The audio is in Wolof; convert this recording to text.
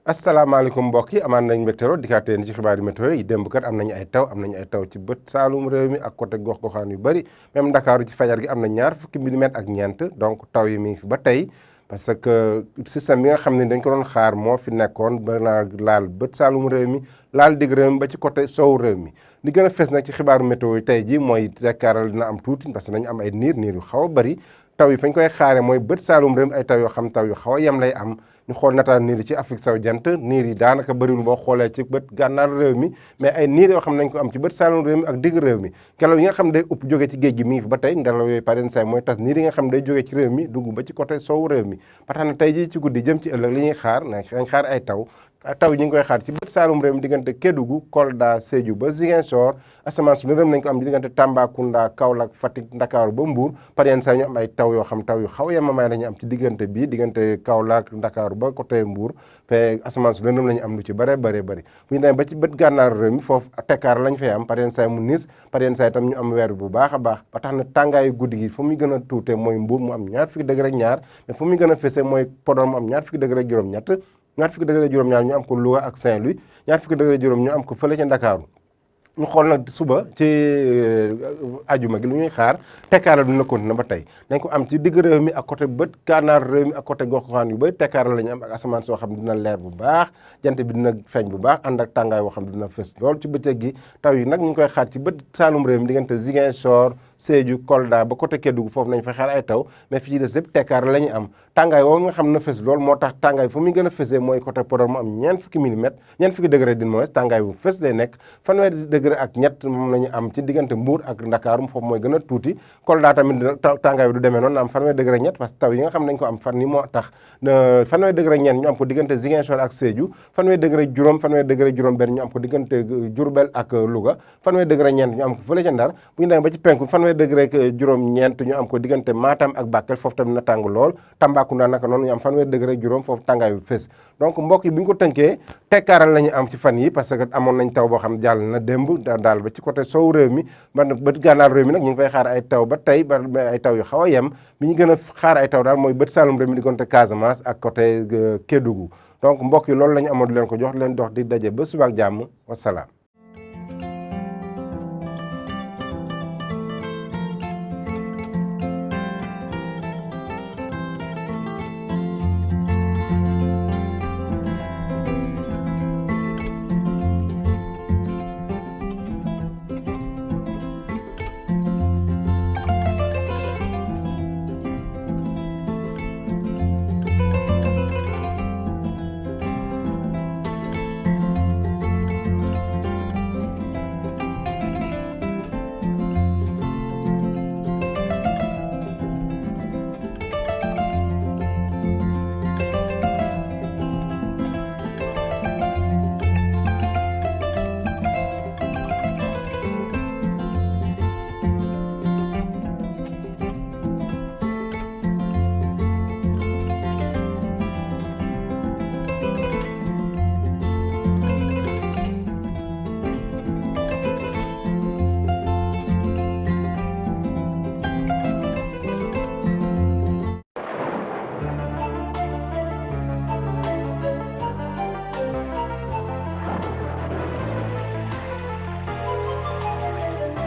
asalaamaaleykum mbokk yi amaan nañ mbégte lool dikkaat leen ci xibaari météo yi démb kat am nañu ay taw ci bët saalum réew mi ak côté gox-goxaan yu bëri même Ndakaaru ci fajar gi am na ñaar fukki milimètres ak ñeent donc taw yi mi ngi fi ba tey parce que système bi nga xam ne dañ ko doon xaar moo fi nekkoon ba laal bët saalum réew mi laal digg réew mi ba ci côté sow réew mi li gën a fes nag ci xibaaru météo yi tey ji mooy tekkaaral dina am tuuti parce que dañu am ay niir yu xaw a bëri taw yi fañ koy xaare mooy bët saalum réew mi ay taw yoo xam taw yu xaw a yem lay am ñu xool nataal niir yi ci Afrique sowu jant niir yi daanaka bëriwul boo xoolee ci bët gànnaar réew mi mais ay niir yoo xam nañ ko am ci bët saalum réew mi ak digg réew mi ngelaw yi nga xam day upp jóge ci géej gi mi ngi fi ba tey ngelaw yooyu pareen say mooy tas niir yi nga xam day jóge ci réew mi dugg ba ci côté sowu réew mi ba tax na tey ji ci guddi jëm ci ëllëg li ñuy xaar nañ xaar ay taw yi ñu ngi koy xaar ci bët saalum réew mi diggante Kédougou Kolda Sédhiou ba Ziguinchor asamaan su lëndëm nañ ko am diggante Tambacounda Kaolack Fatick Ndakaaru ba Mbour par yenn saa ñu am ay taw yoo xam taw yu xaw a yemamaay la ñu am ci diggante bii diggante Kaolack Ndakaaru ba côté Mbour te asamaan su lëndëm la ñu am lu ci bare bu ñu demee ba ci bët gànnaar réew mi foofu tekkaar lañ fay am par yenn saa mu nis par yenn saa itam ñu am weer bu baax a baax ba tax na tàngaayu guddi gi fu muy gën a tuute mooy Mbour mu am ñaar fukki degré ak ñaar mais fu muy gën a fese mooy Podor mu am ñaar fukki degré ak juróom-ñett ñaar fukki degré juróom-ñaar ñu am ko Louga ak Saint-Louis ñaar fukki degré juróom ñu am ko fële ca Ndakaaru ñu xool nag suba ci ajuma gi lu ñuy xaar tekkaaral dina continuer ba tey nañ ko am ci digg réew mi ak côté bët gànnaar réew mi ak côté gox-goxaan yu bëri tekkaaral la ñu am ak asamaan soo xam dina leer bu baax jant bi dina feeñ bu baax ànd ak tàngaay boo xam dina fës lool ci bëccëg gi taw yi nag ñu ngi koy xaar ci bët saalum réew mi diggante Ziguinchor Sédhiou Kolda ba côté Kédougou foofu nañ fa xaar ay taw mais fi ci des yëpp tekkaar la ñu am tàngaay woowu nga xam na fës loolu moo tax tàngaay fu muy gën a fësee mooy côté Podor mu am ñeent fukki milimètres ñeent fukki degré din moins tàngaay bu fës lay nekk fanweeri degré ak ñett moom la ñu am ci diggante Mbour ak Ndakaaru foofu mooy gën a tuuti Kolda tamit tàngaay bi du demee noonu na am fanweeri degré ñett parce que taw yi nga xam nañ ko am fan yi moo tax fanweeri degré ñeent ñu am ko diggante Ziguinchor ak Sédhiou fanweeri degré juróom benn ñu am ko diggante Diourbel ak Louga fanweeri degré ñeent ñu am ko fële ca Ndar bu ñu demee ba ci penku fanweeri degré juróom ñeent ñu am ko diggante Matam ak Bakel foofu tamit na tàng lool Tambacounda naka noonu ñu am fanweeri degré juróom foofu tàngaay bi fës donc mbokk yi bu ñu ko tënkee tekkaaral la ñu am ci fan yi parce que amoon nañ taw boo xam jàll na démb daal ba ci côté sow réew mi ba gànnaar réew mi nag ñu ngi fay xaar ay taw ba tey ba ay taw yu xaw a yem bi ñu gën a xaar ay taw daal mooy bët saalum réew mi diggante Casamance ak côté Kédougou donc mbokk yi loolu la ñu amoon di leen ko jox leen dox di daje ba suba ak jàmm wasalaam